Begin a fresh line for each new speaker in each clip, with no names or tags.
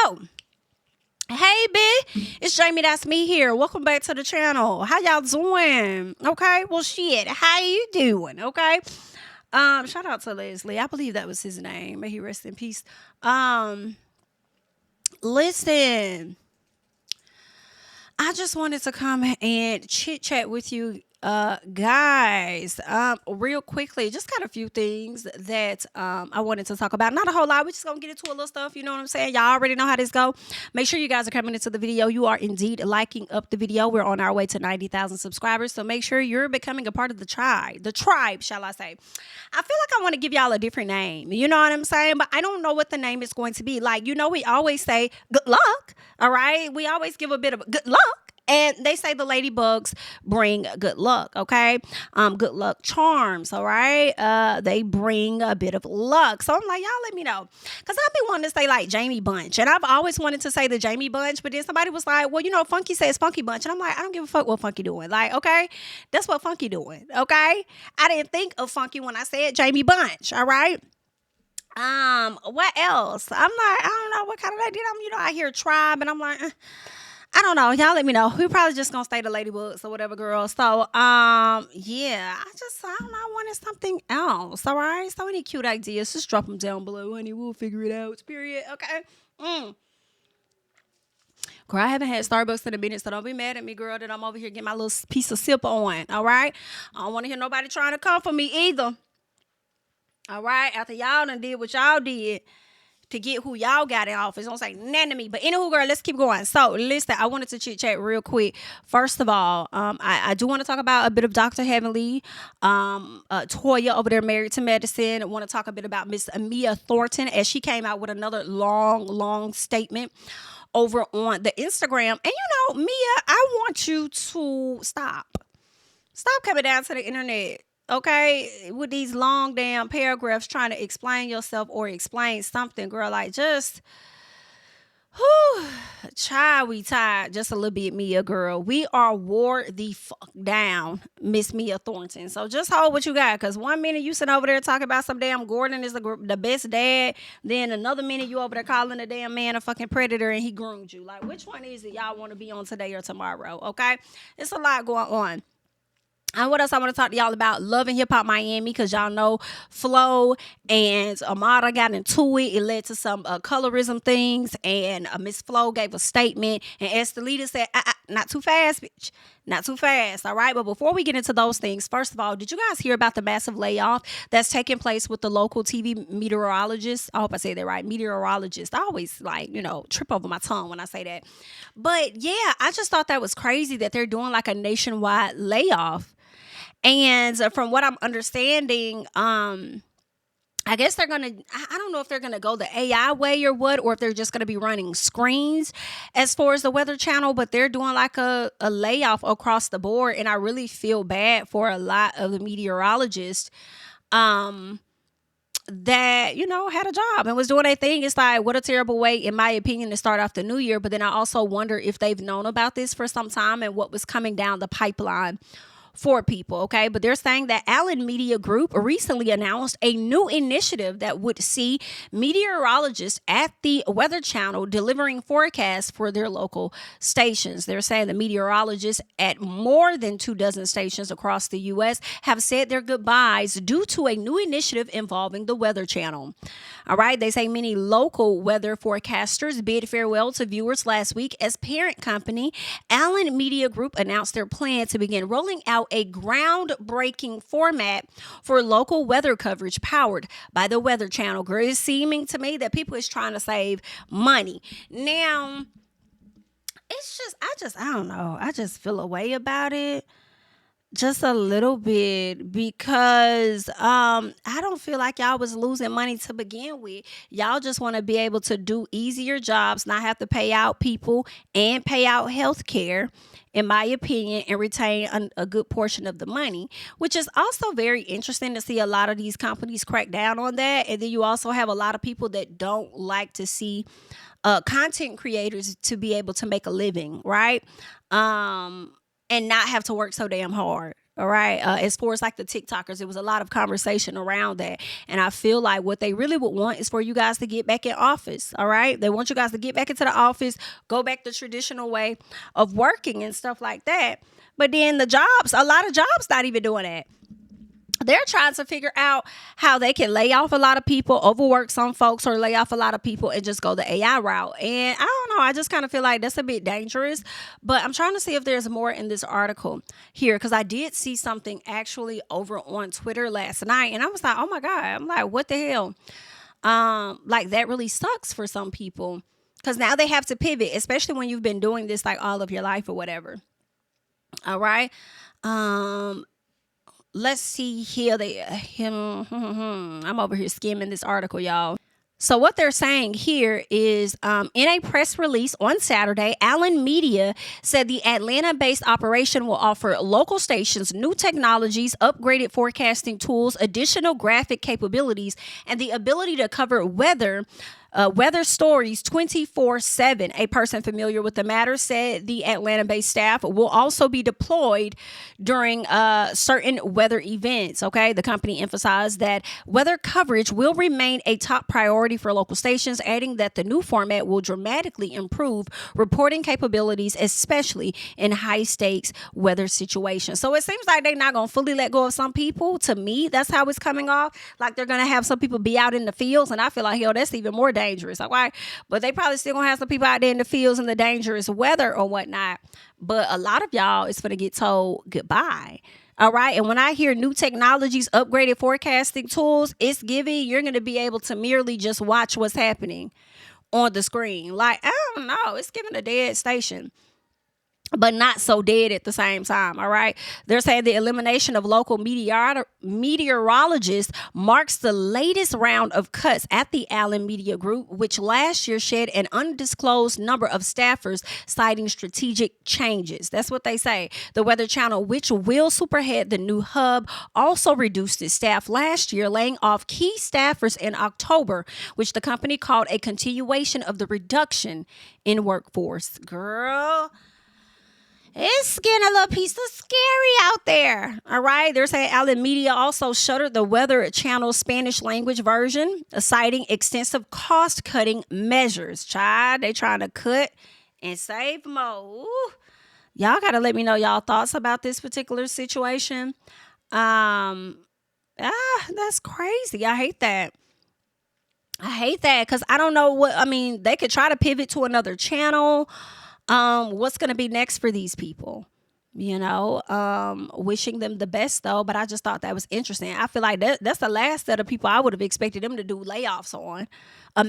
So, hey, B, it's JamiThatsMe here. Welcome back to the channel. How y'all doing? Okay, well, shit, how you doing? Okay, shout out to Leslie. I believe that was his name. May he rest in peace. Listen, I just wanted to come and chit chat with you guys real quickly. Just got a few things that I wanted to talk about. Not a whole lot. We're just gonna get into a little stuff, you know what I'm saying? Y'all already know how this go. Make sure you guys are coming into the video. You are indeed liking up the video. We're on our way to 90,000 subscribers, so make sure you're becoming a part of the tribe, shall I say. I feel like I want to give y'all a different name, you know what I'm saying? But I don't know what the name is going to be. Like, you know, we always say good luck, all right? We always give a bit of good luck. And they say the ladybugs bring good luck, okay? Good luck charms, all right? They bring a bit of luck. So I'm like, y'all let me know. Because I've been wanting to say, like, Jamie Bunch. And I've always wanted to say the Jamie Bunch. But then somebody was like, well, you know, Funky says Funky Bunch. And I'm like, I don't give a fuck what Funky doing. Like, okay? That's what Funky doing, okay? I didn't think of Funky when I said Jamie Bunch, all right? What else? I'm like, I don't know what kind of lady. I hear tribe. And I'm like, I don't know. Y'all let me know. We probably just gonna stay the ladybugs or whatever, girl. So, yeah. I don't know. I wanted something else. All right. So any cute ideas, just drop them down below, honey. We'll figure it out. Period. Okay. Girl, I haven't had Starbucks in a minute, so don't be mad at me, girl, that I'm over here getting my little piece of sip on. All right. I don't want to hear nobody trying to come for me either. All right. After y'all done did what y'all did to get who y'all got in office. Don't say none to me. But anywho, girl, let's keep going. So, listen, I wanted to chit chat real quick. First of all, I do want to talk about a bit of Dr. Heavenly. Toya over there married to medicine. I want to talk a bit about Miss Mia Thornton as she came out with another long statement over on the Instagram. And you know, Mia, I want you to stop coming down to the internet, okay, with these long damn paragraphs trying to explain yourself or explain something, girl. Like, just, child, we tired just a little bit, Mia, girl. We are wore the fuck down, Miss Mia Thornton. So just hold what you got, because one minute you sitting over there talking about some damn Gordon is the best dad, then another minute you over there calling the damn man a fucking predator and he groomed you. Like, which one is it y'all want to be on today or tomorrow, okay? It's a lot going on. And what else I want to talk to y'all about? Love and Hip Hop Miami, because y'all know Flo and Amara got into it. It led to some colorism things, and Miss Flo gave a statement, and Estelita said, not too fast, bitch. Not too fast, all right? But before we get into those things, first of all, did you guys hear about the massive layoff that's taking place with the local TV meteorologist? I hope I say that right, meteorologist. I always, like, you know, trip over my tongue when I say that. But yeah, I just thought that was crazy that they're doing like a nationwide layoff. And from what I'm understanding, I guess they're going to, I don't know if they're going to go the AI way or what, or if they're just going to be running screens as far as the Weather Channel, but they're doing like a layoff across the board. And I really feel bad for a lot of the meteorologists that, you know, had a job and was doing their thing. It's like, what a terrible way, in my opinion, to start off the new year. But then I also wonder if they've known about this for some time and what was coming down the pipeline for people, okay? But they're saying that Allen Media Group recently announced a new initiative that would see meteorologists at the Weather Channel delivering forecasts for their local stations. They're saying the meteorologists at more than 24 stations across the U.S. have said their goodbyes due to a new initiative involving the Weather Channel. All right, they say many local weather forecasters bid farewell to viewers last week as parent company Allen Media Group announced their plan to begin rolling out a groundbreaking format for local weather coverage powered by the Weather Channel. Girl, it's seeming to me that people is trying to save money. Now, it's just, I don't know. I just feel a way about it. Just a little bit, because I don't feel like y'all was losing money to begin with. Y'all just want to be able to do easier jobs, not have to pay out people and pay out health care, in my opinion, and retain a good portion of the money, which is also very interesting to see a lot of these companies crack down on that. And then you also have a lot of people that don't like to see content creators to be able to make a living, right? And not have to work so damn hard. All right. As far as like the TikTokers, it was a lot of conversation around that. And I feel like what they really would want is for you guys to get back in office. All right. They want you guys to get back into the office, go back the traditional way of working and stuff like that. But then the jobs, a lot of jobs not even doing that. They're trying to figure out how they can lay off a lot of people, overwork some folks, or lay off a lot of people and just go the AI route. And I don't know. I just kind of feel like that's a bit dangerous. But I'm trying to see if there's more in this article here, because I did see something actually over on Twitter last night. And I was like, oh my God. I'm like, what the hell? Like that really sucks for some people, because now they have to pivot, especially when you've been doing this like all of your life or whatever. All right. Let's see here. I'm over here skimming this article, y'all. So what they're saying here is in a press release on Saturday, Allen Media said the Atlanta-based operation will offer local stations new technologies, upgraded forecasting tools, additional graphic capabilities, and the ability to cover weather stories 24/7. A person familiar with the matter said the Atlanta-based staff will also be deployed during certain weather events. Okay, the company emphasized that weather coverage will remain a top priority for local stations, adding that the new format will dramatically improve reporting capabilities, especially in high-stakes weather situations. So it seems like they're not going to fully let go of some people. To me, that's how it's coming off. Like they're going to have some people be out in the fields, and I feel like, hell, that's even more dangerous. Okay, but they probably still gonna have some people out there in the fields in the dangerous weather or whatnot. But a lot of y'all is gonna get told goodbye. All right. And when I hear new technologies, upgraded forecasting tools, it's giving you're gonna be able to merely just watch what's happening on the screen. Like, I don't know, it's giving a dead station, but not so dead at the same time. All right. They're saying the elimination of local meteorologists marks the latest round of cuts at the Allen Media Group, which last year shed an undisclosed number of staffers, citing strategic changes. That's what they say. The Weather Channel, which will superhead the new hub, also reduced its staff last year, laying off key staffers in October, which the company called a continuation of the reduction in workforce. Girl, it's getting a little piece of scary out there. All right. They're saying Allen Media also shuttered the Weather Channel Spanish language version, citing extensive cost-cutting measures. Child, they trying to cut and save more. Ooh. Y'all got to let me know y'all thoughts about this particular situation. That's crazy. I hate that. Because I don't know what, I mean, they could try to pivot to another channel. What's going to be next for these people? You know, wishing them the best though. But I just thought that was interesting. I feel like that's the last set of people I would have expected them to do layoffs on. A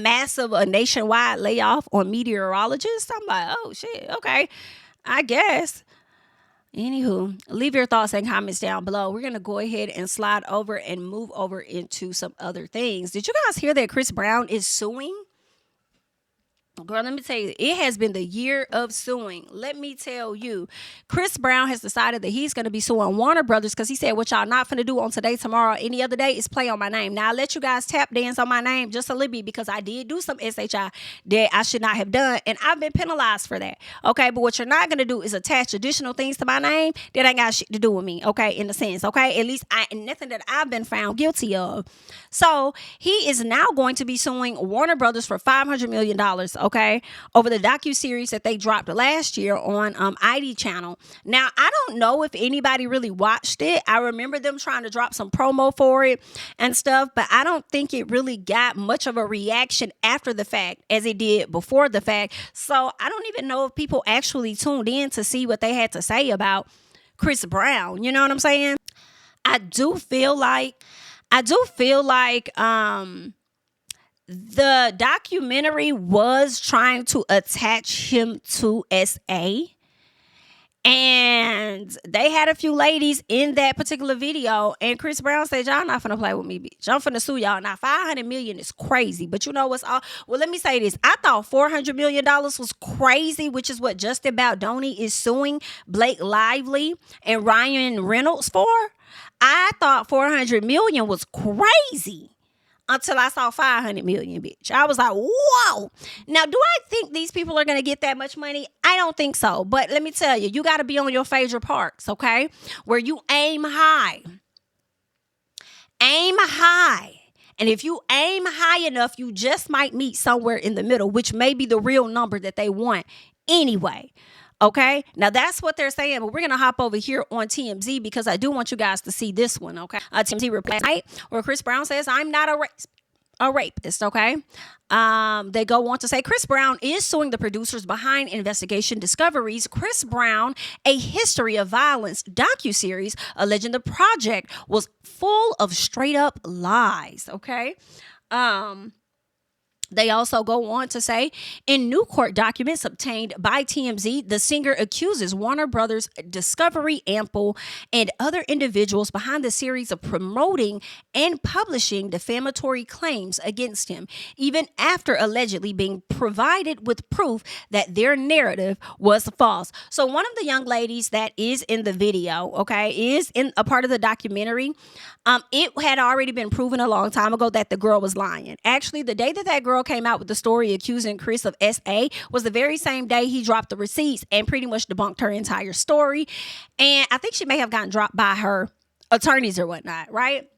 nationwide layoff on meteorologists. I'm like, oh shit, okay, I guess. Anywho, leave your thoughts and comments down below. We're going to go ahead and slide over and move over into some other things. Did you guys hear that Chris Brown is suing? Girl, let me tell you, it has been the year of suing. Let me tell you, Chris Brown has decided that he's going to be suing Warner Brothers because he said, what y'all not finna do on Today, Tomorrow, any other day is play on my name. Now, I let you guys tap dance on my name just a little bit because I did do some SHI that I should not have done, and I've been penalized for that. Okay, but what you're not going to do is attach additional things to my name that ain't got shit to do with me, okay, in a sense, okay? At least nothing that I've been found guilty of. So, he is now going to be suing Warner Brothers for $500 million, okay, over the docuseries that they dropped last year on ID channel. Now, I don't know if anybody really watched it. I remember them trying to drop some promo for it and stuff, but I don't think it really got much of a reaction after the fact as it did before the fact. So I don't even know if people actually tuned in to see what they had to say about Chris Brown. You know what I'm saying? I do feel like the documentary was trying to attach him to SA, and they had a few ladies in that particular video, and Chris Brown said, y'all not finna play with me, bitch. I'm finna sue y'all. Now, $500 million is crazy, but you know what's all? Well, let me say this. I thought $400 million was crazy, which is what Justin Baldoni is suing Blake Lively and Ryan Reynolds for. I thought $400 million was crazy. until I saw 500 million, bitch. I was like, whoa. Now, do I think these people are going to get that much money? I don't think so. But let me tell you, you got to be on your favorite parks, okay? Where you aim high. Aim high. And if you aim high enough, you just might meet somewhere in the middle, which may be the real number that they want anyway. Okay, now that's what they're saying, but we're going to hop over here on TMZ because I do want you guys to see this one, okay? TMZ reply, where Chris Brown says, I'm not a rapist, okay? They go on to say Chris Brown is suing the producers behind Investigation Discovery's Chris Brown, A History of Violence docuseries, alleging the project was full of straight up lies, okay? They also go on to say, in new court documents obtained by TMZ, the singer accuses Warner Brothers, Discovery, Ample, and other individuals behind the series of promoting and publishing defamatory claims against him, even after allegedly being provided with proof that their narrative was false. So one of the young ladies that is in the video, okay, is in a part of the documentary. It had already been proven a long time ago that the girl was lying. Actually, the day that girl came out with the story accusing Chris of SA was the very same day he dropped the receipts and pretty much debunked her entire story. And I think she may have gotten dropped by her attorneys or whatnot, right?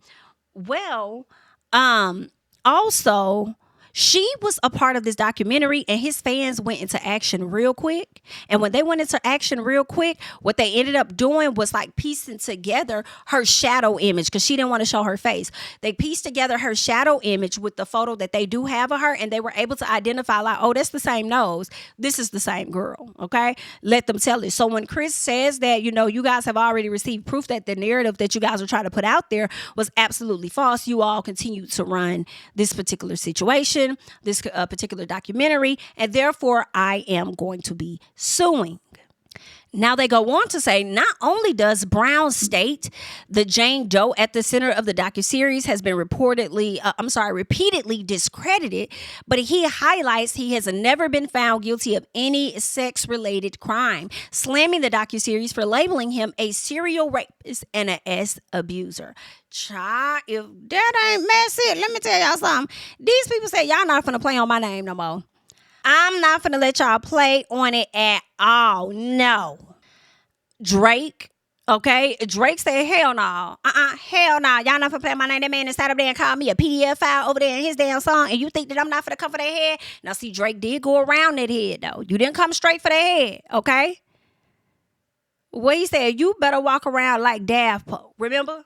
Well, also, she was a part of this documentary and his fans went into action real quick. And when they went into action real quick, what they ended up doing was like piecing together her shadow image because she didn't want to show her face. They pieced together her shadow image with the photo that they do have of her, and they were able to identify like, oh, that's the same nose. This is the same girl. Okay. Let them tell it. So when Chris says that, you know, you guys have already received proof that the narrative that you guys are trying to put out there was absolutely false, you all continue to run this particular situation, this particular documentary, and therefore I am going to be suing. Now they go on to say, not only does Brown state the Jane Doe at the center of the docuseries has been repeatedly discredited, but he highlights he has never been found guilty of any sex-related crime, slamming the docuseries for labeling him a serial rapist and an abuser. Child, if that ain't messy, let me tell y'all something. These people say y'all not finna play on my name no more. I'm not finna let y'all play on it at all. No. Drake, okay? Drake said, hell no. Hell no. Y'all not finna play on my name. That man that sat up there and called me a PDF file over there in his damn song, and you think that I'm not finna come for that head? Now, see, Drake did go around that head, though. You didn't come straight for that head, okay? What he said, you better walk around like Daft Punk. Remember?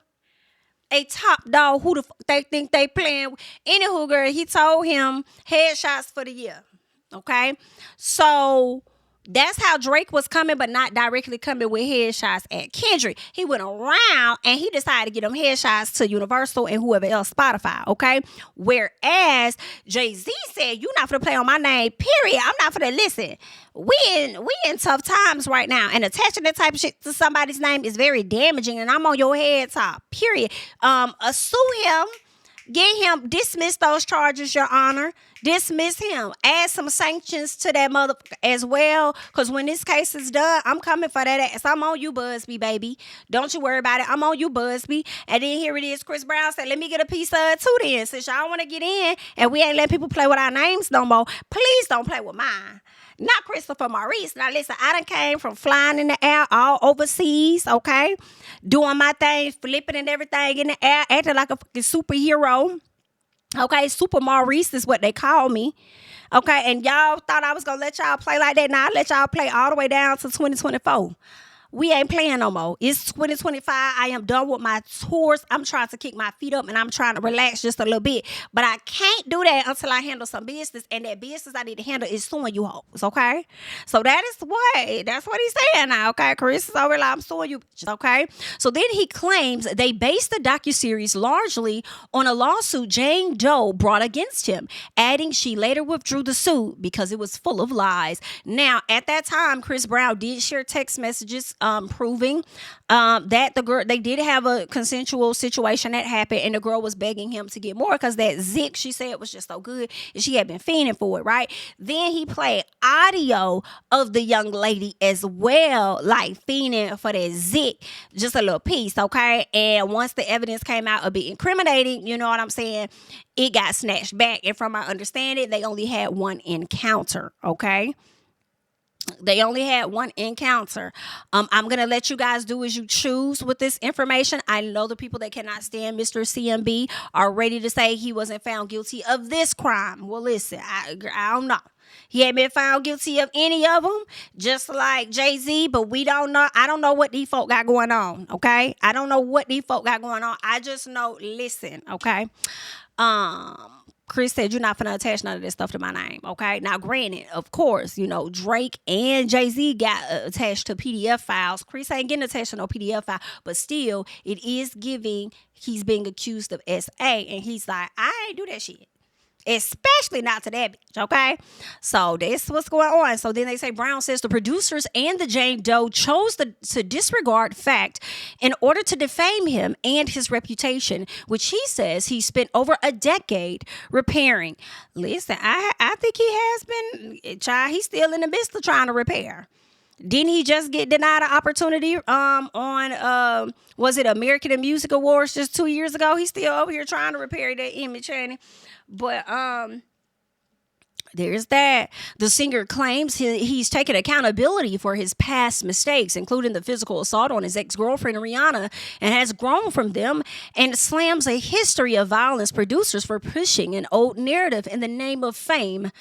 A top dog, who the fuck they think they playing. Anywho, girl, he told him headshots for the year. Okay, so that's how Drake was coming, but not directly coming with headshots at Kendrick. He went around and he decided to get them headshots to Universal and whoever else, Spotify. Okay, whereas Jay-Z said, "You not finna play on my name. Period. I'm not finna listen. We in tough times right now, and attaching that type of shit to somebody's name is very damaging. And I'm on your head top. Period. Sue him." Get him, dismiss those charges, Your Honor. Dismiss him. Add some sanctions to that motherfucker as well. Because when this case is done, I'm coming for that ass. I'm on you, Busby, baby. Don't you worry about it. I'm on you, Busby. And then here it is. Chris Brown said, let me get a piece of it too then. Since y'all want to get in and we ain't letting people play with our names no more, please don't play with mine. Not Christopher Maurice. Now listen, I done came from flying in the air all overseas, okay? Doing my thing, flipping and everything in the air, acting like a fucking superhero. Okay, Super Maurice is what they call me. Okay, and y'all thought I was gonna let y'all play like that. Now I let y'all play all the way down to 2024. We ain't playing no more. It's 2025. I am done with my tours. I'm trying to kick my feet up and I'm trying to relax just a little bit. But I can't do that until I handle some business. And that business I need to handle is suing you hoes, okay? So that's what he's saying now, okay? Chris is over like, I'm suing you, okay? So then he claims they based the docuseries largely on a lawsuit Jane Doe brought against him, adding she later withdrew the suit because it was full of lies. Now, at that time, Chris Brown did share text messages proving that the girl, they did have a consensual situation that happened, and the girl was begging him to get more because that zick, she said, was just so good, and she had been fiending for it, right? Then he played audio of the young lady as well, like fiending for that zick, just a little piece, okay? And once the evidence came out a bit incriminating, you know what I'm saying, it got snatched back. And from my understanding, they only had one encounter, okay? They only had one encounter. I'm going to let you guys do as you choose with this information. I know the people that cannot stand Mr. CMB are ready to say he wasn't found guilty of this crime. Well, listen, I don't know. He ain't been found guilty of any of them, just like Jay-Z, but we don't know. I don't know what these folk got going on, okay? I don't know what these folk got going on. I just know, listen, okay? Chris said, you're not finna attach none of this stuff to my name, okay? Now, granted, of course, you know, Drake and Jay-Z got attached to PDF files. Chris ain't getting attached to no PDF file, but still, it is giving, he's being accused of SA, and he's like, I ain't do that shit. Especially not to that bitch, okay? So that's what's going on. So then they say Brown says the producers and the Jane Doe chose to disregard fact in order to defame him and his reputation, which he says he spent over a decade repairing. Listen, I think he has been, he's still in the midst of trying to repair. Didn't he just get denied an opportunity on was it American Music Awards just 2 years ago? He's still over here trying to repair that image, honey. But there's that. The singer claims he's taken accountability for his past mistakes, including the physical assault on his ex-girlfriend Rihanna, and has grown from them, and slams a history of violence producers for pushing an old narrative in the name of fame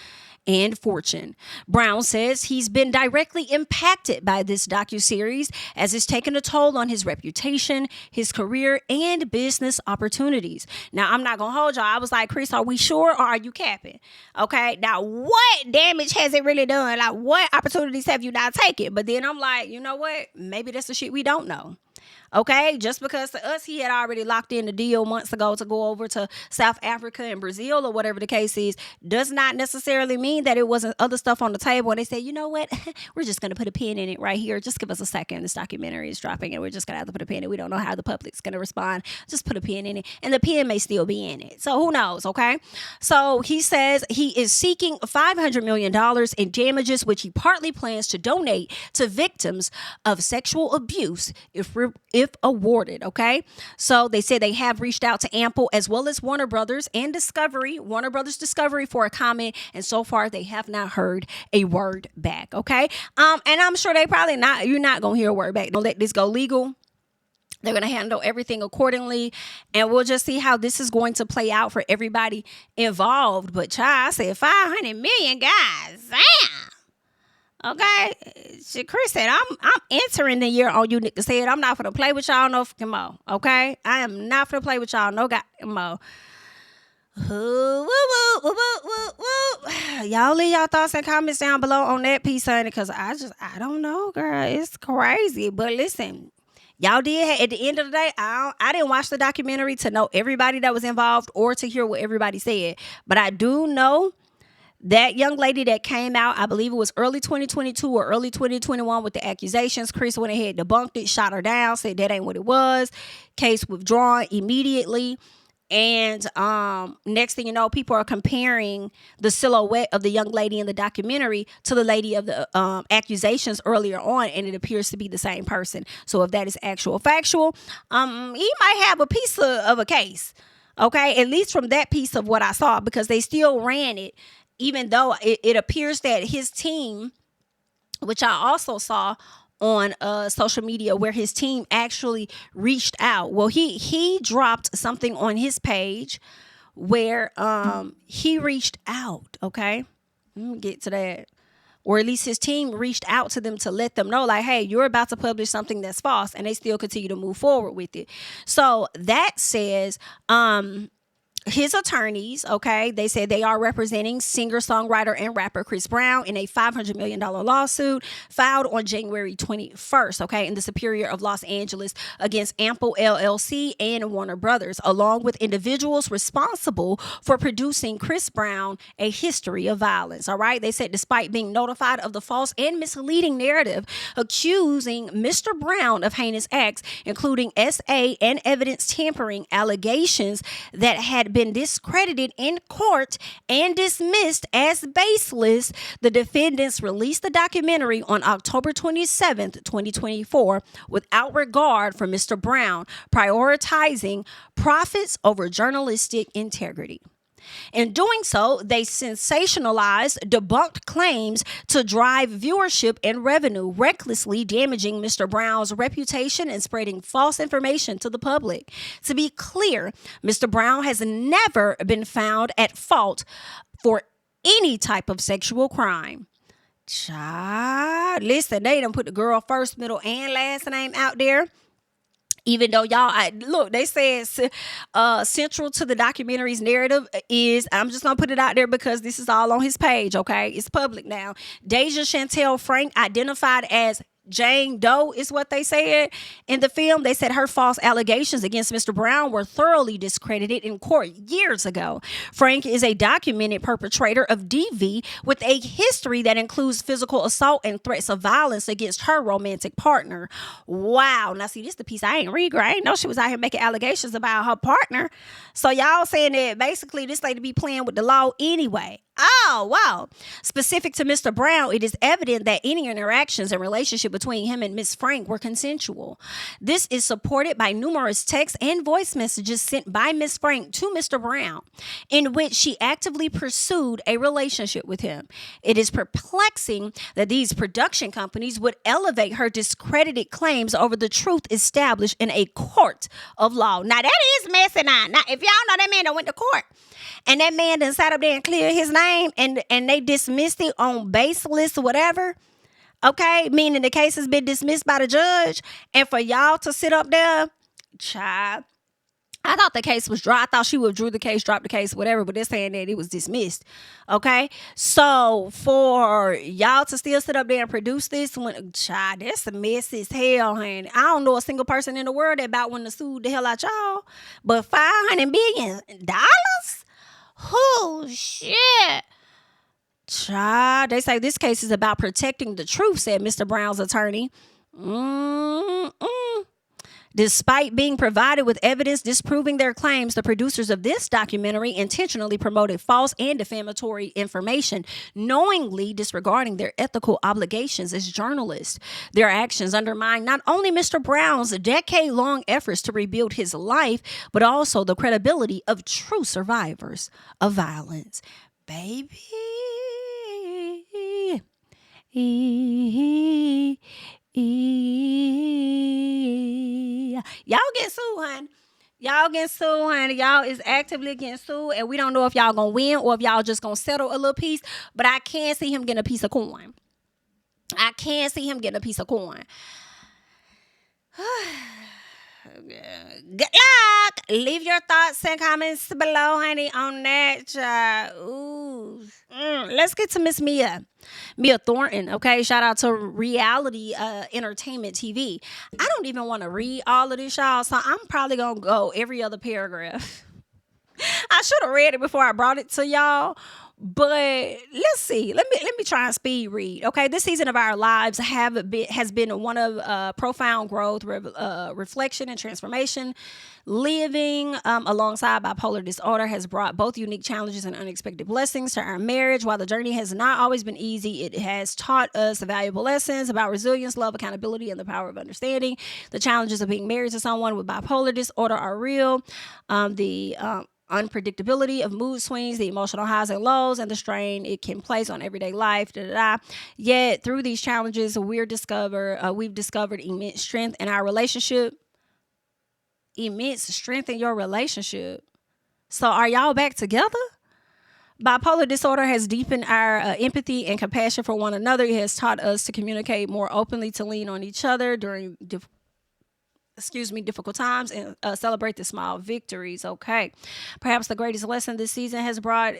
and fortune. Brown says he's been directly impacted by this docuseries as it's taken a toll on his reputation, his career, and business opportunities. Now, I'm not going to hold y'all. I was like, Chris, are we sure or are you capping? Okay. Now, what damage has it really done? Like, what opportunities have you not taken? But then I'm like, you know what? Maybe that's the shit we don't know. Okay, just because to us he had already locked in the deal months ago to go over to South Africa and Brazil or whatever the case is, does not necessarily mean that it wasn't other stuff on the table. And they say, you know what, we're just going to put a pin in it right here. Just give us a second. This documentary is dropping and we're just going to have to put a pin in it. We don't know how the public's going to respond. Just put a pin in it. And the pin may still be in it. So who knows, okay? So he says he is seeking $500 million in damages, which he partly plans to donate to victims of sexual abuse if awarded, okay? So they said they have reached out to Ample as well as Warner Brothers and Warner Brothers Discovery for a comment, and so far they have not heard a word back, okay? And I'm sure they probably not, you're not gonna hear a word back. Don't let this go legal. They're going to handle everything accordingly, and we'll just see how this is going to play out for everybody involved. But child, I said 500 million, guys, damn. Okay, Chris said, I'm entering the year on you niggas said, I'm not gonna play with y'all no fucking more. Okay, I am not gonna play with y'all no goddamn more. Y'all leave y'all thoughts and comments down below on that piece, honey, because I don't know, girl. It's crazy. But listen, y'all did, at the end of the day, I didn't watch the documentary to know everybody that was involved or to hear what everybody said, but I do know that young lady that came out, I believe it was early 2022 or early 2021 with the accusations. Chris went ahead, debunked it, shot her down, said that ain't what it was. Case withdrawn immediately. And next thing you know, people are comparing the silhouette of the young lady in the documentary to the lady of the accusations earlier on, and it appears to be the same person. So if that is factual, he might have a piece of a case. Okay, at least from that piece of what I saw, because they still ran it. Even though it appears that his team, which I also saw on social media, where his team actually reached out. Well, he dropped something on his page where he reached out. Okay, let me get to that. Or at least his team reached out to them to let them know, like, hey, you're about to publish something that's false, and they still continue to move forward with it. So that says his attorneys, okay, they said they are representing singer, songwriter, and rapper Chris Brown in a $500 million lawsuit filed on January 21st, okay, in the Superior of Los Angeles against Ample LLC and Warner Brothers, along with individuals responsible for producing Chris Brown, A History of Violence, all right? They said despite being notified of the false and misleading narrative accusing Mr. Brown of heinous acts, including SA and evidence tampering allegations that had been discredited in court and dismissed as baseless, the defendants released the documentary on October 27th, 2024, without regard for Mr. Brown, prioritizing profits over journalistic integrity. In doing so, they sensationalized, debunked claims to drive viewership and revenue, recklessly damaging Mr. Brown's reputation and spreading false information to the public. To be clear, Mr. Brown has never been found at fault for any type of sexual crime. Child, listen, they done put the girl first, middle, and last name out there. Even though look, they said central to the documentary's narrative is, I'm just going to put it out there because this is all on his page, okay? It's public now. Deja Chantel Frank, identified as Jane Doe, is what they said in the film. They said her false allegations against Mr. Brown were thoroughly discredited in court years ago. Frank is a documented perpetrator of DV with a history that includes physical assault and threats of violence against her romantic partner. Wow. Now, see, this is the piece I ain't read. I ain't know she was out here making allegations about her partner. So y'all saying that basically this lady be playing with the law anyway. Oh, wow. Specific to Mr. Brown, it is evident that any interactions and relationship between him and Miss Frank were consensual. This is supported by numerous text and voice messages sent by Miss Frank to Mr. Brown, in which she actively pursued a relationship with him. It is perplexing that these production companies would elevate her discredited claims over the truth established in a court of law. Now, that is messy now. Now, if y'all know that man that went to court, and that man done sat up there and cleared his name, and they dismissed it on baseless or whatever, okay? Meaning the case has been dismissed by the judge. And for y'all to sit up there, child, I thought the case was dry. I thought she withdrew the case, dropped the case, whatever, but they're saying that it was dismissed, okay? So for y'all to still sit up there and produce this, when, child, that's a mess as hell, honey. I don't know a single person in the world that about want to sue the hell out y'all, but $500 million? Oh, shit. Child, they say this case is about protecting the truth, said Mr. Brown's attorney. Despite being provided with evidence disproving their claims, the producers of this documentary intentionally promoted false and defamatory information, knowingly disregarding their ethical obligations as journalists. Their actions undermine not only Mr. Brown's decade-long efforts to rebuild his life, but also the credibility of true survivors of violence. Baby. Y'all get sued, honey. Y'all get sued, honey. Y'all is actively getting sued, and we don't know if y'all gonna win or if y'all just gonna settle a little piece, but I can see him getting a piece of coin. Good luck. Leave your thoughts and comments below, honey, on that. Ooh. Let's get to Miss Mia Thornton, okay? Shout out to Reality Entertainment TV. I don't even want to read all of this, y'all, so I'm probably going to go every other paragraph. I should have read it before I brought it to y'all, but let's see. Let me try and speed read. Okay, this season of our lives has been one of profound growth, reflection, and transformation. Living alongside bipolar disorder has brought both unique challenges and unexpected blessings to our marriage. While the journey has not always been easy, it has taught us valuable lessons about resilience, love, accountability, and the power of understanding. The challenges of being married to someone with bipolar disorder are real. The unpredictability of mood swings, the emotional highs and lows, and the strain it can place on everyday life. Yet through these challenges, we've discovered immense strength in our relationship. Immense strength in your relationship. So are y'all back together? Bipolar disorder has deepened our empathy and compassion for one another. It has taught us to communicate more openly, to lean on each other during difficult times and celebrate the small victories. Okay. Perhaps the greatest lesson this season has brought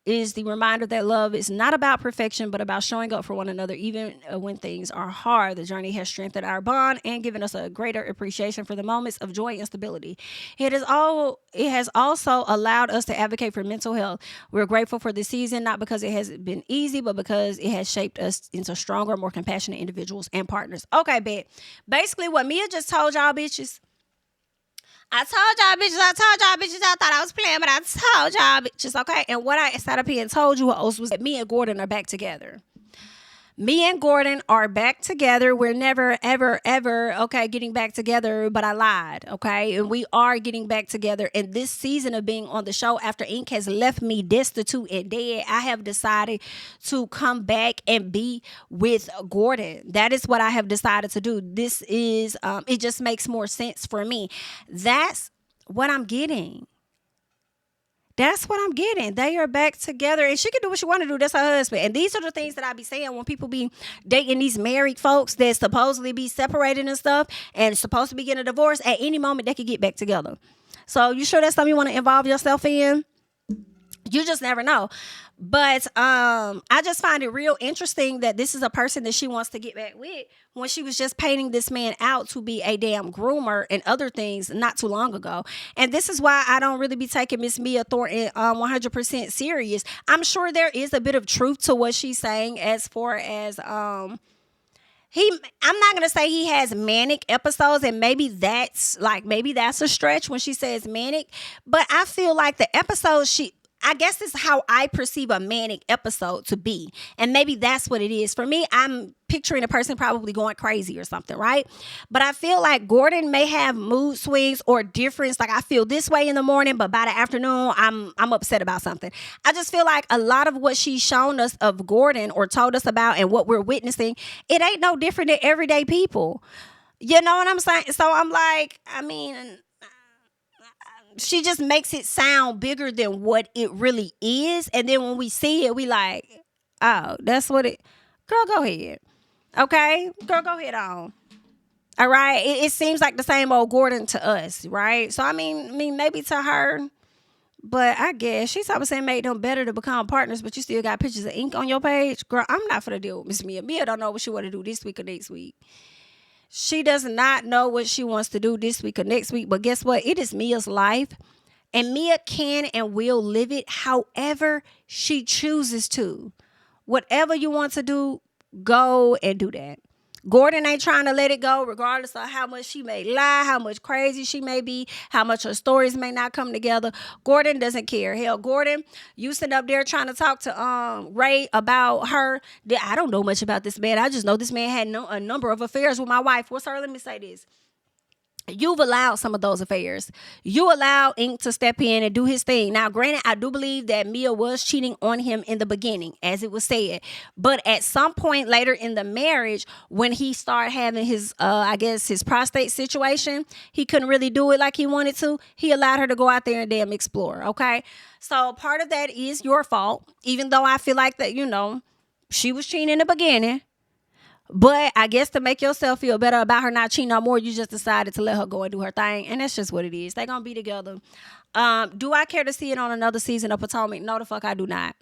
is the reminder that love is not about perfection, but about showing up for one another, even when things are hard. The journey has strengthened our bond and given us a greater appreciation for the moments of joy and stability. It has also allowed us to advocate for mental health. We're grateful for this season, not because it has been easy, but because it has shaped us into stronger, more compassionate individuals and partners. Okay, bet. Basically, what Mia just told y'all bitches. I told y'all bitches, I thought I was playing, but I told y'all bitches, okay? And what I sat up here and told you was that me and Gordon are back together. Me and Gordon are back together. We're never, ever, ever, okay, getting back together, but I lied, okay? And we are getting back together. And this season of being on the show, after Ink has left me destitute and dead, I have decided to come back and be with Gordon. That is what I have decided to do. This is, it just makes more sense for me. That's what I'm getting. That's what I'm getting. They are back together, and she can do what she want to do. That's her husband. And these are the things that I be saying when people be dating these married folks that supposedly be separated and stuff and supposed to be getting a divorce. At any moment, they could get back together. So you sure that's something you want to involve yourself in? You just never know. But I just find it real interesting that this is a person that she wants to get back with when she was just painting this man out to be a damn groomer and other things not too long ago. And this is why I don't really be taking Miss Mia Thornton 100% serious. I'm sure there is a bit of truth to what she's saying as far as I'm not going to say he has manic episodes, and maybe that's a stretch when she says manic, but I feel like the episodes I guess this is how I perceive a manic episode to be. And maybe that's what it is. For me, I'm picturing a person probably going crazy or something, right? But I feel like Gordon may have mood swings or difference. Like I feel this way in the morning, but by the afternoon, I'm upset about something. I just feel like a lot of what she's shown us of Gordon or told us about and what we're witnessing, it ain't no different than everyday people. You know what I'm saying? So I'm like, she just makes it sound bigger than what it really is. And then when we see it, we like, oh, that's what it... Girl, go ahead. Okay? Girl, go ahead on. All right? It seems like the same old Gordon to us, right? So, I mean, maybe to her, but I guess she's always saying made them better to become partners, but you still got pictures of ink on your page. Girl, I'm not finna deal with Miss Mia. Mia don't know what she want to do this week or next week. She does not know what she wants to do this week or next week. But guess what? It is Mia's life. And Mia can and will live it however she chooses to. Whatever you want to do, go and do that. Gordon ain't trying to let it go, regardless of how much she may lie, how much crazy she may be, how much her stories may not come together. Gordon doesn't care. Hell, Gordon, you sitting up there trying to talk to Ray about her. I don't know much about this man. I just know this man had a number of affairs with my wife. What's her? Let me say this. You've allowed some of those affairs. You allow Ink to step in and do his thing. Now, granted, I do believe that Mia was cheating on him in the beginning, as it was said. But at some point later in the marriage, when he started having his, his prostate situation, he couldn't really do it like he wanted to. He allowed her to go out there and damn explore, okay? So part of that is your fault, even though I feel like that, she was cheating in the beginning. But I guess to make yourself feel better about her not cheating no more, you just decided to let her go and do her thing. And that's just what it is. They're going to be together. Do I care to see it on another season of Potomac? No, the fuck I do not.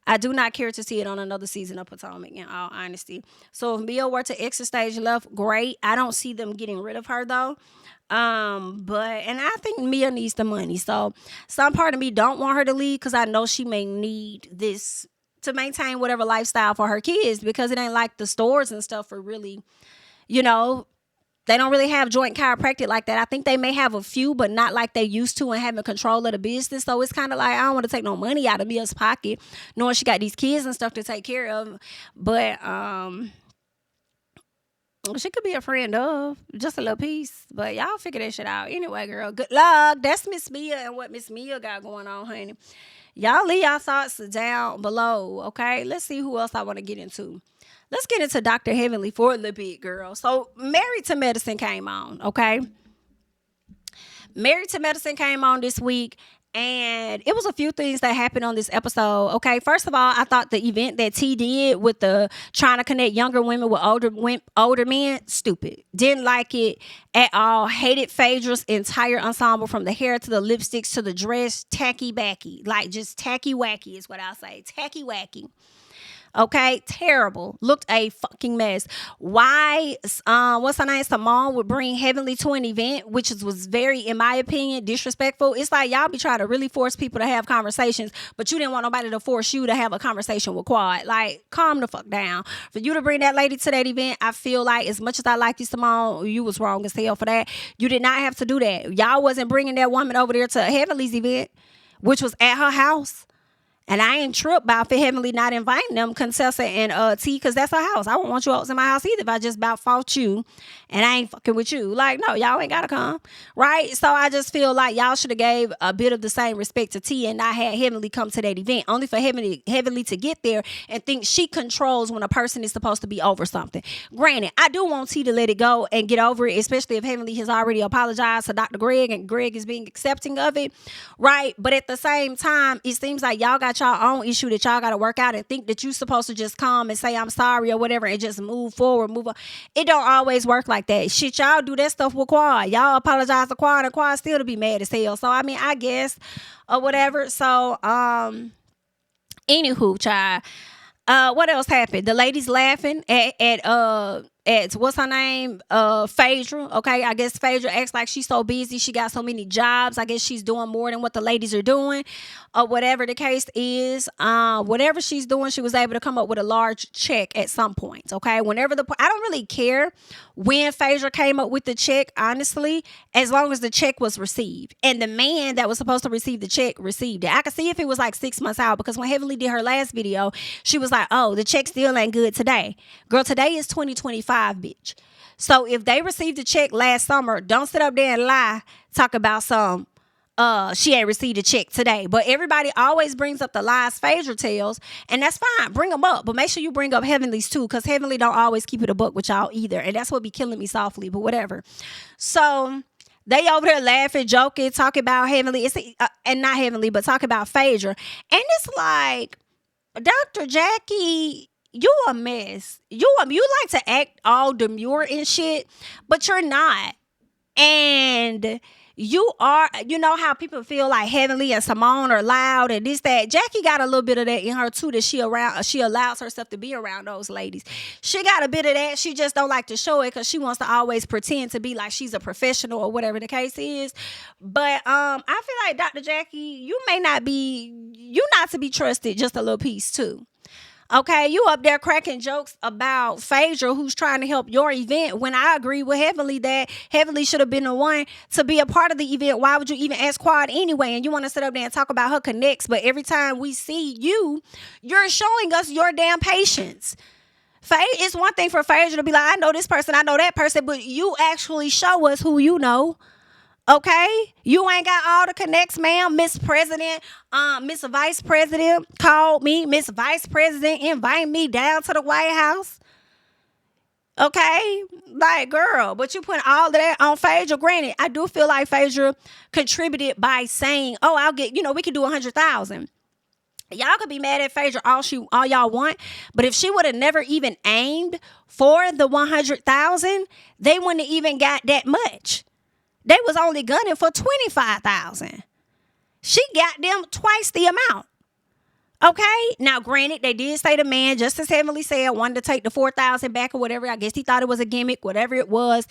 I do not care to see it on another season of Potomac, in all honesty. So if Mia were to exit stage left, great. I don't see them getting rid of her, though. And I think Mia needs the money. So some part of me don't want her to leave because I know she may need this to maintain whatever lifestyle for her kids, because it ain't like the stores and stuff are really, they don't really have joint chiropractic like that. I think they may have a few, but not like they used to, and having control of the business. So it's kind of like, I don't want to take no money out of Mia's pocket, knowing she got these kids and stuff to take care of. But she could be a friend of just a little piece. But y'all figure that shit out. Anyway, girl, good luck. That's Miss Mia and what Miss Mia got going on, honey. Y'all leave y'all thoughts down below, okay? Let's see who else I want to get into. Let's get into Dr. Heavenly for a little bit, girl. So, Married to Medicine came on, okay? Married to Medicine came on this week, And it was a few things that happened on this episode. Okay, first of all, I thought the event that T did with the trying to connect younger women with older men, stupid. Didn't like it at all. Hated Phaedra's entire ensemble, from the hair to the lipsticks to the dress. Tacky backy. Like, just tacky wacky is what I'll say. Tacky wacky. Okay, terrible. Looked a fucking mess. Why, what's her name? Simone would bring Heavenly to an event, which was very, in my opinion, disrespectful. It's like y'all be trying to really force people to have conversations, but you didn't want nobody to force you to have a conversation with Quad. Like, calm the fuck down. For you to bring that lady to that event, I feel like, as much as I like you, Simone, you was wrong as hell for that. You did not have to do that. Y'all wasn't bringing that woman over there to Heavenly's event, which was at her house. And I ain't tripped about for Heavenly not inviting them, Contessa and T, because that's her house. I won't want you else in my house either if I just about fought you and I ain't fucking with you. Like, no, y'all ain't got to come, right? So I just feel like y'all should have gave a bit of the same respect to T and not had Heavenly come to that event, only for Heavenly to get there and think she controls when a person is supposed to be over something. Granted, I do want T to let it go and get over it, especially if Heavenly has already apologized to Dr. Greg and Greg is being accepting of it, right? But at the same time, it seems like y'all got y'all own issue that y'all got to work out and think that you supposed to just come and say I'm sorry or whatever and just move forward, move on. It don't always work like that. Shit, y'all do that stuff with Quad. Y'all apologize to Quad and Quad still to be mad as hell. So I mean, I guess or whatever. So anywho, child. What else happened? The ladies laughing at what's her name? Phaedra. Okay, I guess Phaedra acts like she's so busy. She got so many jobs. I guess she's doing more than what the ladies are doing, or whatever the case is. Whatever she's doing, she was able to come up with a large check at some point. Okay, whenever I don't really care when Phaedra came up with the check, honestly, as long as the check was received and the man that was supposed to receive the check received it. I could see if it was like 6 months out, because when Heavenly did her last video, she was like, "Oh, the check still ain't good today, girl. Today is 2025, bitch. So if they received the check last summer, don't sit up there and lie, talk about some she ain't received a check today." But everybody always brings up the lies Phaedra tells, and that's fine. Bring them up, but make sure you bring up Heavenly's too, because Heavenly don't always keep it a buck with y'all either, and that's what be killing me softly. But whatever. So they over there laughing, joking, talking about Heavenly, and not Heavenly, but talking about Phaedra, and it's like, Dr. Jackie, you a mess. You like to act all demure and shit, but you're not. And you are, you know how people feel like Heavenly and Simone are loud and this, that. Jackie got a little bit of that in her too, that she allows herself to be around those ladies. She got a bit of that. She just don't like to show it because she wants to always pretend to be like she's a professional or whatever the case is. But I feel like Dr. Jackie, you're not to be trusted just a little piece too. Okay, you up there cracking jokes about Phaedra, who's trying to help your event, when I agree with Heavenly that Heavenly should have been the one to be a part of the event. Why would you even ask Quad anyway? And you want to sit up there and talk about her connects, but every time we see you, you're showing us your damn patience. It's one thing for Phaedra to be like, I know this person, I know that person, but you actually show us who you know. Okay, you ain't got all the connects, ma'am. Miss President, Miss Vice President called me. Miss Vice President invited me down to the White House. Okay, like, girl, but you put all of that on Phaedra. Granted, I do feel like Phaedra contributed by saying, "Oh, I'll get, we could do 100,000." Y'all could be mad at Phaedra all y'all want, but if she would have never even aimed for the 100,000, they wouldn't have even got that much. They was only gunning for 25,000. She got them twice the amount. Okay. Now, granted, they did say the man, just as Heavenly said, wanted to take the 4,000 back or whatever. I guess he thought it was a gimmick, whatever it was.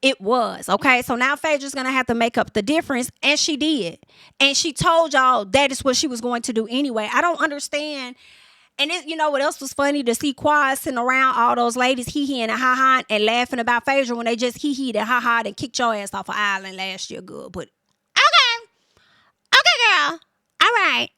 It was. Okay. So now Phaedra's going to have to make up the difference. And she did. And she told y'all that is what she was going to do anyway. I don't understand. And you know what else was funny? To see Quad sitting around all those ladies hee-heeing and ha-ha and laughing about Phaedra when they just hee-heed and ha-ha and kicked your ass off an island last year. Good. But okay, girl. All right.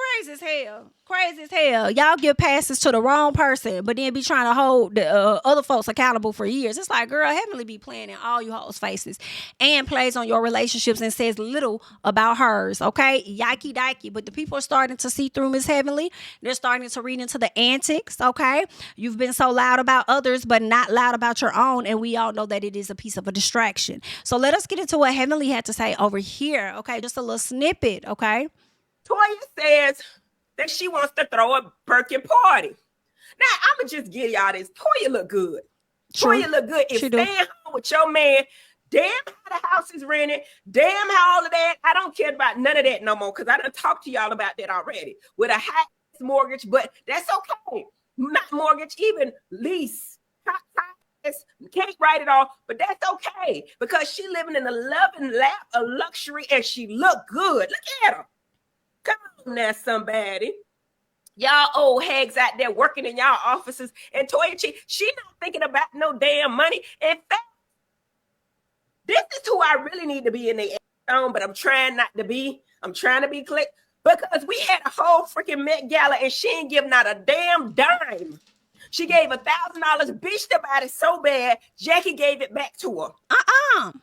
Crazy as hell. Crazy as hell. Y'all give passes to the wrong person, but then be trying to hold the other folks accountable for years. It's like, girl, Heavenly be playing in all you hoes' faces and plays on your relationships and says little about hers, okay? Yikey dikey. But the people are starting to see through Miss Heavenly. They're starting to read into the antics, okay? You've been so loud about others, but not loud about your own, and we all know that it is a piece of a distraction. So let us get into what Heavenly had to say over here, okay? Just a little snippet, okay?
Toya says that she wants to throw a Birkin party. Now, I'm going to just give y'all this. Toya look good.
True.
Toya look good. If
She
staying
do.
home with your man, damn how the house is rented, damn how all of that. I don't care about none of that no more because I done talked to y'all about that already. With a high mortgage, but that's okay. Not mortgage, even lease. Can't write it off, but that's okay because she living in a loving lap of luxury and she look good. Look at her. Come on now, somebody. Y'all old hags out there working in y'all offices. And Toya, she not thinking about no damn money. In fact, this is who I really need to be in the on, but I'm trying not to be. I'm trying to be click because we had a whole freaking Met Gala and she ain't give not a damn dime. She gave $1,000, bitched about it so bad, Jackie gave it back to her.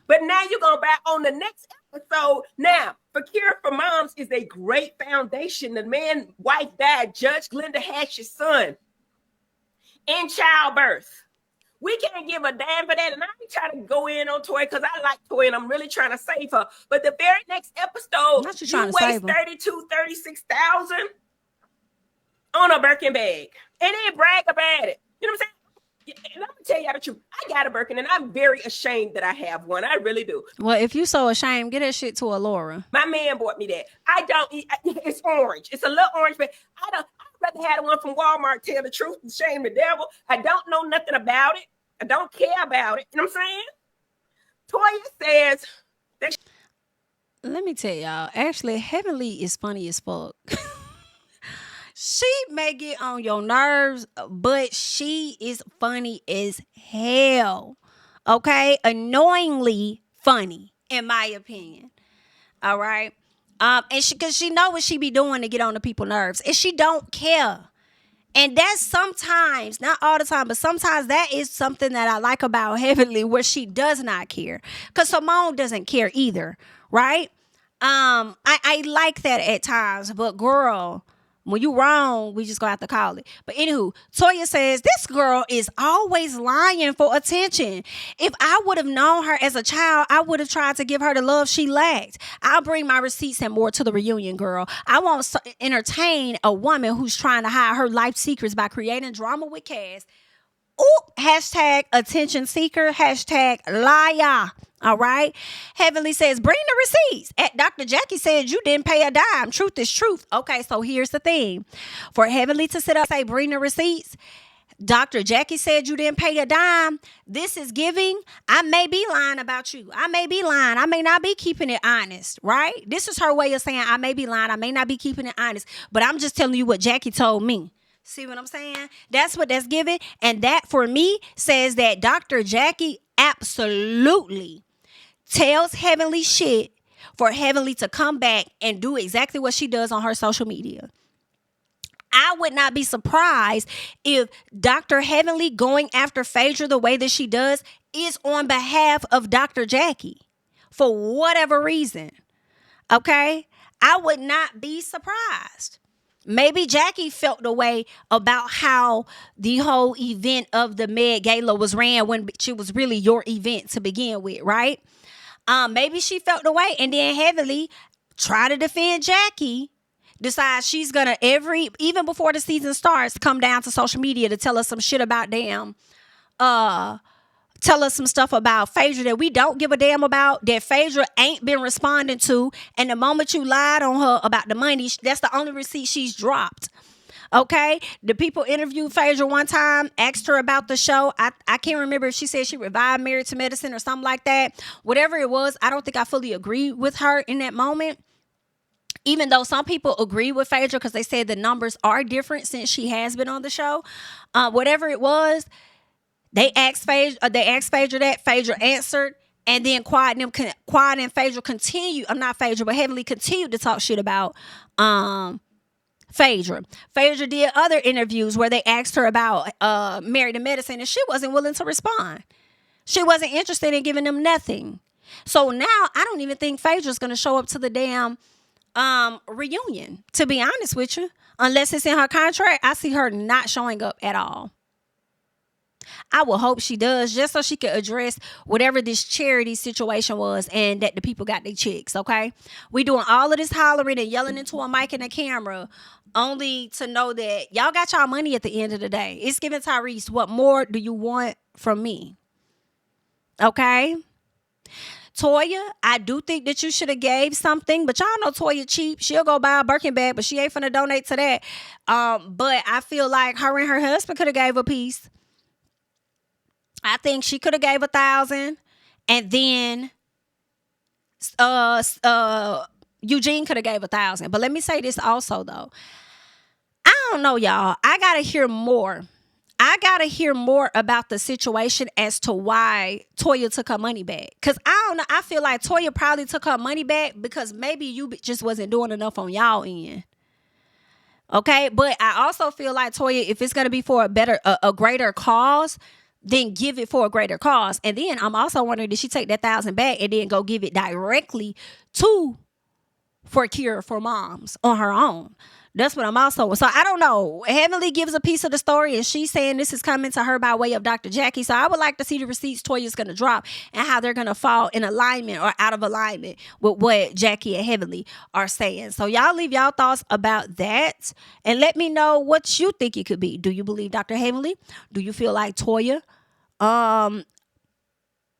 But now you're going to back on the next episode. Now, For Cure for Moms is a great foundation. The man, wife died. Judge Glenda Hatch's son in childbirth. We can't give a damn for that. And I ain't trying to go in on Toya because I like Toya and I'm really trying to save her. But the very next episode, you waste $36,000 on a Birkin bag. And then brag about it. You know what I'm saying? And I'm gonna tell y'all the truth. I got a Birkin and I'm very ashamed that I have one. I really do.
Well, if you so ashamed, get that shit to Alora.
My man bought me that. I don't eat. It's orange. It's a little orange, but I'd rather have one from Walmart. Tell the truth and shame the devil. I don't know nothing about it. I don't care about it. You know what I'm saying? Toya says that.
Let me tell y'all. Actually, Heavenly is funny as fuck. She may get on your nerves, but she is funny as hell. Okay? Annoyingly funny, in my opinion. All right? And because she know what she be doing to get on the people's nerves. And she don't care. And that's sometimes, not all the time, but sometimes that is something that I like about Heavenly, where she does not care. Because Simone doesn't care either. Right? I like that at times. But girl, when you wrong, we just gonna have to call it. But anywho, Toya says, this girl is always lying for attention. If I would have known her as a child, I would have tried to give her the love she lacked. I'll bring my receipts and more to the reunion, girl. I won't entertain a woman who's trying to hide her life secrets by creating drama with Cass. Ooh, hashtag attention seeker, hashtag liar. All right. Heavenly says, bring the receipts. Dr. Jackie said you didn't pay a dime. Truth is truth. Okay, so here's the thing. For Heavenly to sit up and say, bring the receipts. Dr. Jackie said you didn't pay a dime. This is giving. I may be lying about you. I may be lying. I may not be keeping it honest, right? This is her way of saying I may be lying. I may not be keeping it honest. But I'm just telling you what Jackie told me. See what I'm saying? That's what that's giving. And that, for me, says that Dr. Jackie absolutely tells Heavenly shit for Heavenly to come back and do exactly what she does on her social media. I would not be surprised if Dr. Heavenly going after Phaedra the way that she does is on behalf of Dr. Jackie for whatever reason. Okay? I would not be surprised. Maybe Jackie felt the way about how the whole event of the Med Gala was ran when she was really your event to begin with, right? Maybe she felt the way, and then Heavenly try to defend Jackie, decides she's gonna even before the season starts, come down to social media to tell us some shit about tell us some stuff about Phaedra that we don't give a damn about, that Phaedra ain't been responding to. And the moment you lied on her about the money, that's the only receipt she's dropped. Okay? The people interviewed Phaedra one time, asked her about the show. I can't remember if she said she revived Married to Medicine or something like that. Whatever it was, I don't think I fully agreed with her in that moment. Even though some people agree with Phaedra because they said the numbers are different since she has been on the show. Whatever it was, they asked Phaedra that. Phaedra answered. And then Quad and Phaedra continued. I'm not Phaedra, but Heavenly continued to talk shit about Phaedra. Phaedra did other interviews where they asked her about Married to Medicine, and she wasn't willing to respond. She wasn't interested in giving them nothing. So now I don't even think Phaedra's going to show up to the damn reunion, to be honest with you. Unless it's in her contract, I see her not showing up at all. I will hope she does, just so she could address whatever this charity situation was and that the people got their checks, okay? We doing all of this hollering and yelling into a mic and a camera only to know that y'all got y'all money at the end of the day. It's giving Tyrese, what more do you want from me? Okay? Toya, I do think that you should have gave something, but y'all know Toya cheap. She'll go buy a Birkin bag, but she ain't finna donate to that. But I feel like her and her husband could have gave a piece. I think she could have gave 1,000, and then Eugene could have gave 1,000. But let me say this also, though. I don't know, y'all. I gotta hear more. I gotta hear more about the situation as to why Toya took her money back. Cause I don't know. I feel like Toya probably took her money back because maybe you just wasn't doing enough on y'all end. Okay, but I also feel like Toya, if it's gonna be for a greater cause, then give it for a greater cause. And then I'm also wondering, did she take that 1,000 back and then go give it directly to For Cure for Moms on her own? That's what I'm also. So I don't know. Heavenly gives a piece of the story, and she's saying this is coming to her by way of Dr. Jackie. So I would like to see the receipts Toya's going to drop and how they're going to fall in alignment or out of alignment with what Jackie and Heavenly are saying. So y'all leave y'all thoughts about that and let me know what you think it could be. Do you believe Dr. Heavenly? Do you feel like Toya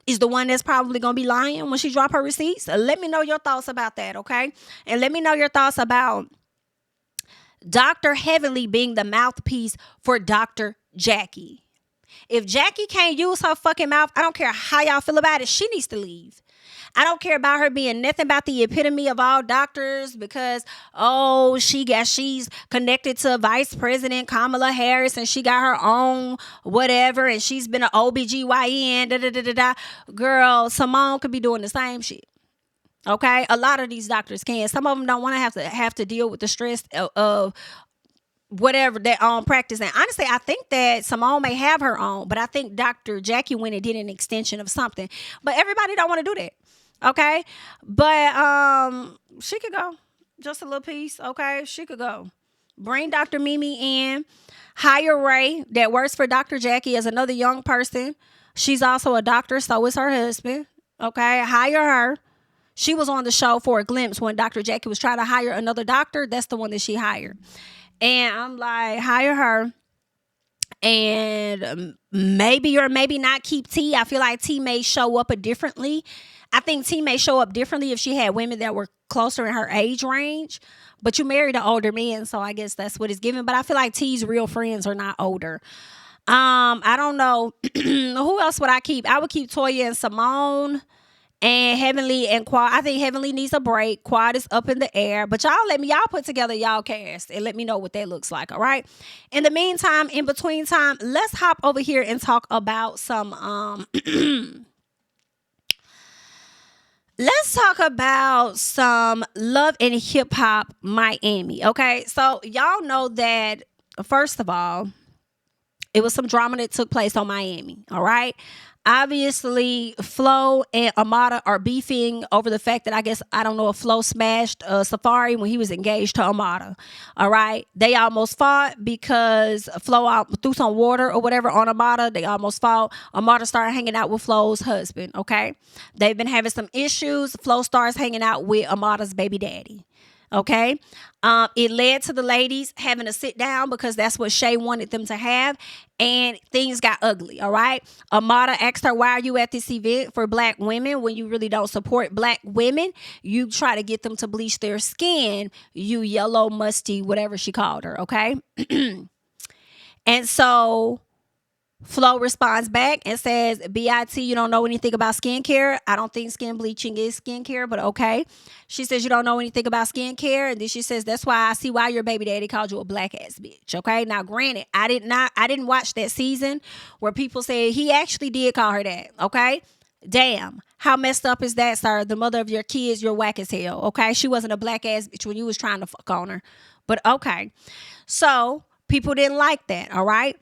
is the one that's probably going to be lying when she drop her receipts? Let me know your thoughts about that, okay? And let me know your thoughts about Dr. Heavenly being the mouthpiece for Dr. Jackie. If Jackie can't use her fucking mouth, I don't care how y'all feel about it, she needs to leave. I don't care about her being nothing about the epitome of all doctors because, she's connected to Vice President Kamala Harris and she got her own whatever and she's been an OBGYN, da-da-da-da-da. Girl, Simone could be doing the same shit. Okay? A lot of these doctors can. Some of them don't want to have to deal with the stress of whatever their own practice. And honestly, I think that Simone may have her own, but I think Dr. Jackie went and did an extension of something. But everybody don't want to do that. Okay? But she could go. Just a little piece. Okay? She could go. Bring Dr. Mimi in. Hire Ray that works for Dr. Jackie as another young person. She's also a doctor, so is her husband. Okay? Hire her. She was on the show for a glimpse when Dr. Jackie was trying to hire another doctor. That's the one that she hired. And I'm like, hire her. And maybe or maybe not keep T. I feel like T may show up differently. I think T may show up differently if she had women that were closer in her age range. But you married an older man, so I guess that's what it's given. But I feel like T's real friends are not older. I don't know. Who else would I keep? I would keep Toya and Simone. And Heavenly and Quad. I think Heavenly needs a break. Quad is up in the air. But y'all put together y'all cast and let me know what that looks like. All right. In the meantime, in between time, let's hop over here and talk about some let's talk about some Love and Hip Hop Miami. Okay. So y'all know that, first of all, it was some drama that took place on Miami. All right. Obviously, Flo and Amada are beefing over the fact that I don't know if Flo smashed Safari when he was engaged to Amada. All right. They almost fought because Flo threw some water or whatever on Amada. They almost fought. Amada started hanging out with Flo's husband. Okay. They've been having some issues. Flo starts hanging out with Amada's baby daddy. Okay. It led to the ladies having to sit down because that's what Shay wanted them to have. And things got ugly. All right. Amada asked her, why are you at this event for black women when you really don't support black women? You try to get them to bleach their skin. You yellow, musty, whatever she called her. Okay. And so Flo responds back and says, BIT, you don't know anything about skincare. I don't think skin bleaching is skincare, but okay. She says, you don't know anything about skincare. And then she says, that's why I see why your baby daddy called you a black ass bitch. Okay. Now, granted, I didn't watch that season where people said he actually did call her that. Okay. Damn. How messed up is that, sir? The mother of your kids, you're whack as hell. Okay. She wasn't a black ass bitch when you was trying to fuck on her. But okay. So people didn't like that, all right?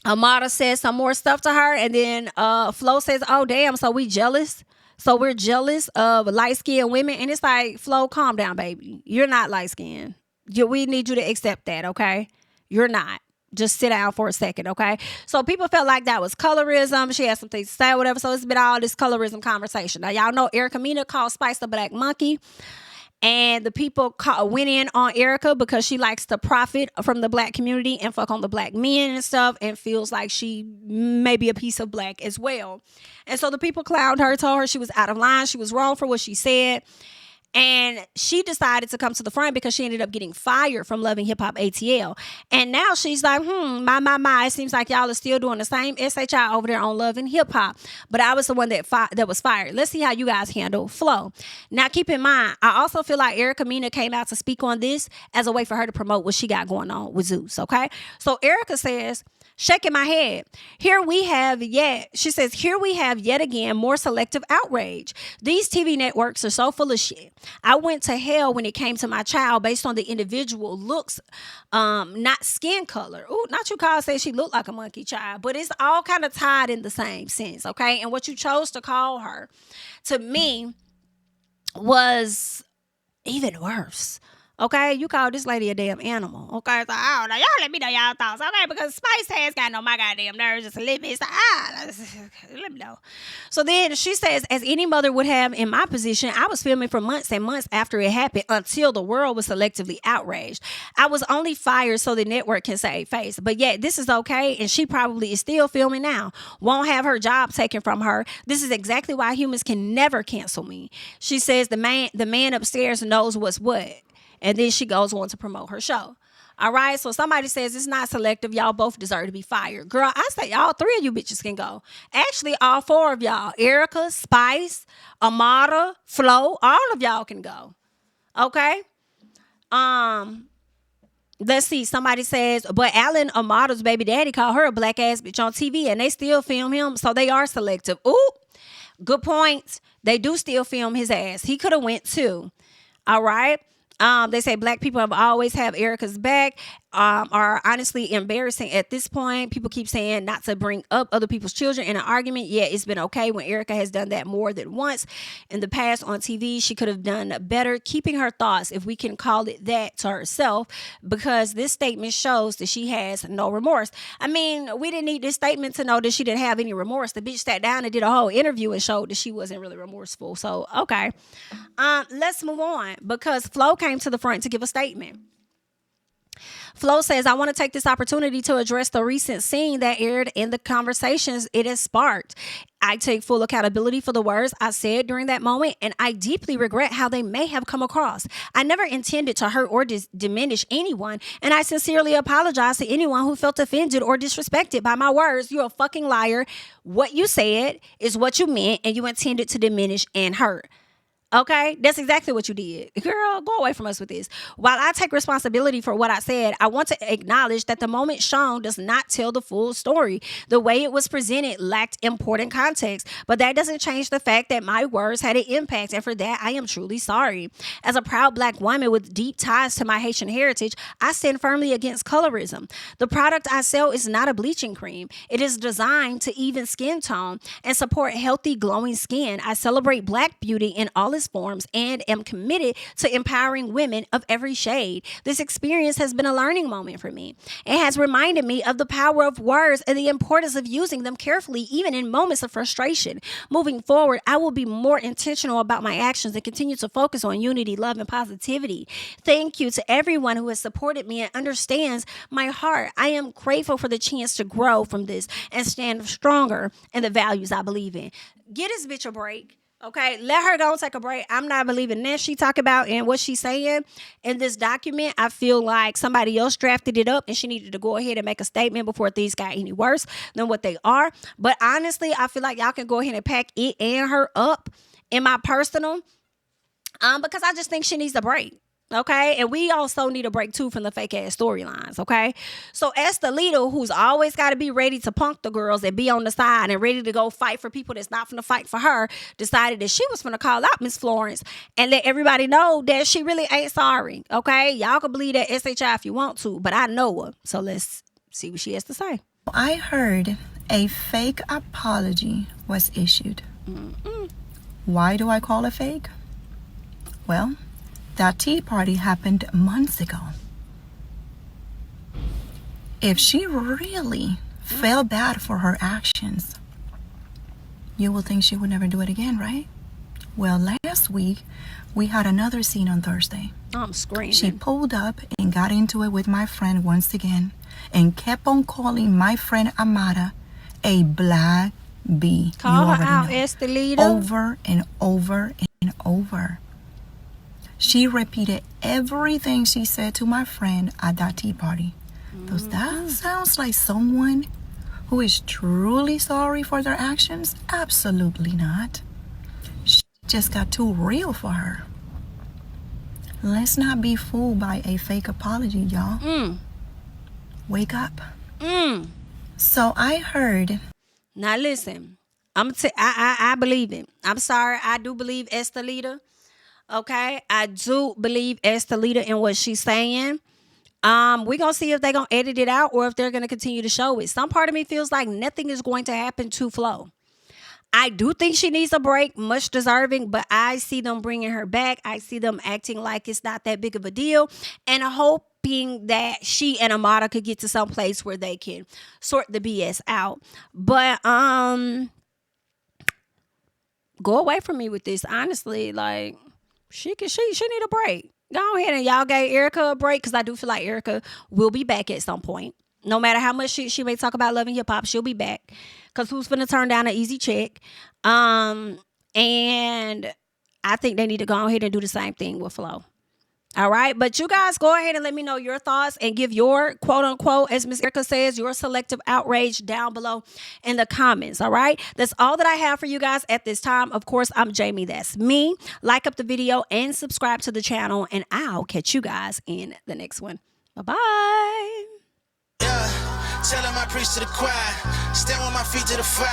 Amada says some more stuff to her, and then Flo says, oh, damn, so we jealous? So we're jealous of light-skinned women? And it's like, Flo, calm down, baby. You're not light-skinned. We need you to accept that, okay? You're not. Just sit down for a second, okay? So people felt like that was colorism. She had some things to say, whatever. So it's been all this colorism conversation. Now, y'all know Erica Mena called Spice the Black Monkey. And the people went in on Erica because she likes to profit from the black community and fuck on the black men and stuff, and feels like she may be a piece of black as well. And so the people clowned her, told her she was out of line. She was wrong for what she said. And she decided to come to the front because she ended up getting fired from Loving Hip Hop ATL. And now she's like, my, it seems like y'all are still doing the same SHI over there on Loving Hip Hop. But I was the one that was fired. Let's see how you guys handle Flo. Now, keep in mind, I also feel like Erica Mena came out to speak on this as a way for her to promote what she got going on with Zeus, okay? So Erica says, shaking my head. Here we have yet again more selective outrage. These TV networks are so full of shit. I went to hell when it came to my child based on the individual looks, not skin color. Ooh, not you call say she looked like a monkey child, but it's all kind of tied in the same sense, okay? And what you chose to call her, to me, was even worse. Okay, you call this lady a damn animal. Okay, so I don't know. Y'all let me know y'all thoughts. Okay, because Spice has got on my goddamn nerves just a little bit. So let me know. So then she says, as any mother would have in my position, I was filming for months and months after it happened until the world was selectively outraged. I was only fired so the network can save face. But yet this is okay, and she probably is still filming now. Won't have her job taken from her. This is exactly why humans can never cancel me. She says the man upstairs knows what's what. And then she goes on to promote her show. All right. So somebody says it's not selective. Y'all both deserve to be fired. Girl, I say all three of you bitches can go. Actually, all four of y'all. Erica, Spice, Amada, Flo, all of y'all can go. Okay. Let's see. Somebody says, but Alan Amada's baby daddy called her a black ass bitch on TV, and they still film him. So they are selective. Ooh, good point. They do still film his ass. He could have went too. All right. They say black people have always have Erica's back, are honestly embarrassing at this point. People keep saying not to bring up other people's children in an argument. Yeah, it's been okay when Erica has done that more than once in the past on TV. She could have done better keeping her thoughts, if we can call it that, to herself, because this statement shows that she has no remorse. I mean, we didn't need this statement to know that she didn't have any remorse. The bitch sat down and did a whole interview and showed that she wasn't really remorseful. So, okay. Let's move on, because Flo came to the front to give a statement. Flo says, I want to take this opportunity to address the recent scene that aired in the conversations it has sparked. I take full accountability for the words I said during that moment, and I deeply regret how they may have come across. I never intended to hurt or diminish anyone, and I sincerely apologize to anyone who felt offended or disrespected by my words. You're a fucking liar. What you said is what you meant, and you intended to diminish and hurt. Okay, that's exactly what you did. Girl, go away from us with this. While I take responsibility for what I said, I want to acknowledge that the moment shown does not tell the full story. The way it was presented lacked important context, but that doesn't change the fact that my words had an impact, and for that, I am truly sorry. As a proud black woman with deep ties to my Haitian heritage, I stand firmly against colorism. The product I sell is not a bleaching cream. It is designed to even skin tone and support healthy, glowing skin. I celebrate black beauty in all its forms and am committed to empowering women of every shade. This experience has been a learning moment for me. It has reminded me of the power of words and the importance of using them carefully, even in moments of frustration. Moving forward, I will be more intentional about my actions and continue to focus on unity, love, and positivity. Thank you to everyone who has supported me and understands my heart. I am grateful for the chance to grow from this and stand stronger in the values I believe in. Get this bitch a break. Okay, let her go and take a break. I'm not believing that she talk about and what she's saying in this document. I feel like somebody else drafted it up and she needed to go ahead and make a statement before things got any worse than what they are. But honestly, I feel like y'all can go ahead and pack it and her up in my personal, because I just think she needs a break. Okay, and we also need a break too from the fake ass storylines. Okay, so as the leader who's always got to be ready to punk the girls and be on the side and ready to go fight for people that's not finna fight for her, decided that she was finna call out Miss Florence and let everybody know that she really ain't sorry. Okay, y'all can believe that SHI if you want to, but I know her, so let's see what she has to say.
I heard a fake apology was issued. Why do I call it fake? Well, that tea party happened months ago. If she really felt bad for her actions, you will think she would never do it again, right? Well, last week, we had another scene on Thursday.
I'm screaming.
She pulled up and got into it with my friend once again and kept on calling my friend Amada a black bee.
Call her out as the leader.
Over and over and over. She repeated everything she said to my friend at that tea party. Does that sound like someone who is truly sorry for their actions? Absolutely not. She just got too real for her. Let's not be fooled by a fake apology, y'all. Wake up. So I heard.
Now listen, I believe it. I'm sorry, I do believe Esther Leader. Okay, I do believe Esther Leader in what she's saying. We're gonna see if they're gonna edit it out or if they're gonna continue to show it. Some part of me feels like nothing is going to happen to Flo. I do think she needs a break, much deserving, but I see them bringing her back. I see them acting like it's not that big of a deal, and hoping that she and Amada could get to some place where they can sort the BS out. But go away from me with this. Honestly, like she need a break. Go ahead and y'all gave Erica a break, because I do feel like Erica will be back at some point. No matter how much she may talk about loving hip hop, she'll be back. Because who's finna turn down an easy check? And I think they need to go ahead and do the same thing with Flo. All right, but you guys go ahead and let me know your thoughts and give your quote unquote, as Miss Erica says, your selective outrage down below in the comments. All right, that's all that I have for you guys at this time. Of course, I'm Jami. That's me. Like up the video and subscribe to the channel, and I'll catch you guys in the next one. Bye-bye.
Yeah, tell him I preach to the choir. Stand on my feet to the fire.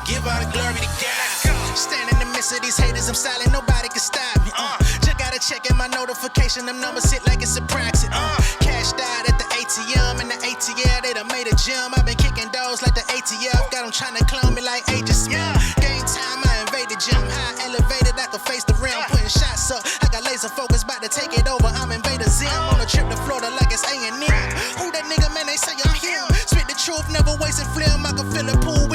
Give all the glory to God. Stand in the midst of these haters, I'm silent, nobody can stop me. Just gotta check in my notification, them numbers hit like it's a praxis. Cashed out at the ATM, and the ATL, they done made a gym. I've been kicking doors like the ATF, got them trying to clone me like Aegis. Game time, I invaded gym, high elevated, I could face the rim. Putting shots up, I got laser focus, about to take it over, I'm Invader Zim. On a trip to Florida like it's A&M. Who that nigga, man, they say I'm him. Spit the truth, never wasted film, I can feel the pool